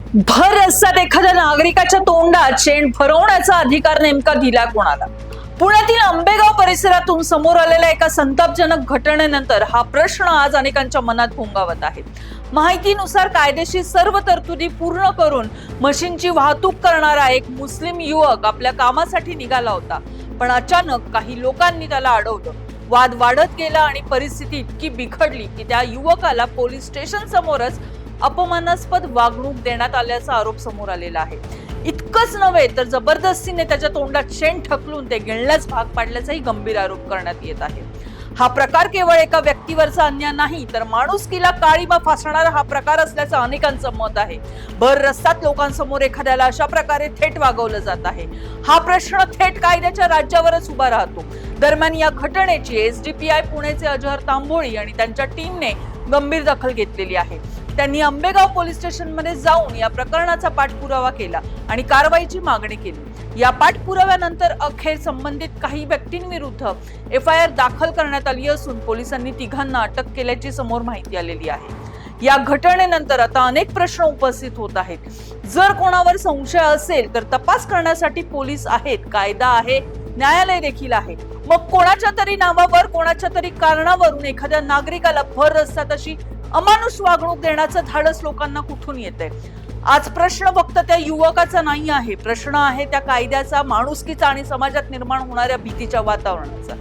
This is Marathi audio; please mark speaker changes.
Speaker 1: भर रस्त्यात एखाद्या नागरिकाच्या तोंडात शेण भरवण्याचा अधिकार नेमका दिला कोणाला? पुण्यातील आंबेगाव परिसरातून समोर आलेल्या एका संतापजनक घटनेनंतर हा प्रश्न आज अनेकांच्या मनात घोंगावत आहे. माहितीनुसार कायदेशीर सर्व तरतुदी पूर्ण करून मशीनची वाहतूक करणारा एक मुस्लिम युवक आपल्या कामासाठी निघाला होता, पण अचानक काही लोकांनी त्याला अडवलं. वाद वाढत गेला आणि परिस्थिती इतकी बिघडली की त्या युवकाला पोलीस स्टेशन समोरच अपमानास्पद वागणूक देण्यात आल्याचा आरोप समोर आलेला आहे. इतकंच नव्हे तर जबरदस्तीने त्याच्या तोंडात शेण ठकलून ते गिळण्यास भाग पाडल्याचाही गंभीर आरोप करण्यात येत आहे. हा प्रकार केवळ एका व्यक्तीवरचा अन्याय नाही, तर माणुसकीला काळीमा फासणारा हा प्रकार असल्याचं अनेकांचं मत आहे. भर रस्त्यात लोकांसमोर एखाद्याला अशा प्रकारे थेट वागवलं जात आहे. हा प्रश्न थेट कायद्याच्या राज्यावरच उभा राहतो. दरम्यान या घटनेची एसडीपीआय पुणेचे अजहर तांबोळी आणि त्यांच्या टीमने गंभीर दखल घेतलेली आहे. त्यांनी आंबेगाव पोलीस स्टेशनमध्ये जाऊन या प्रकरणाचा पाठपुरावा केला आणि कारवाईची मागणी केली. या पाठपुराव्यानंतर अखेर संबंधित काही व्यक्तींविरुद्ध एफआयआर दाखल करण्यात आली असून पोलिसांनी तिघांना अटक केल्याची समोर माहिती आलेली आहे. या घटनेनंतर आता अनेक प्रश्न उपस्थित होत आहेत. जर कोणावर संशय असेल तर तपास करण्यासाठी पोलीस आहेत, कायदा आहे, न्यायालय देखील आहे. मग कोणाच्या तरी नावावर, कोणाच्या तरी कारणावरून एखाद्या नागरिकाला भर रस्त्यात अशी अमानुष वागणूक देण्याचं धाडस लोकांना कुठून येतंय? आज प्रश्न फक्त त्या युवकाचा नाही आहे, प्रश्न आहे त्या कायद्याचा, माणुसकीचा आणि समाजात निर्माण होणाऱ्या भीतीच्या वातावरणाचा.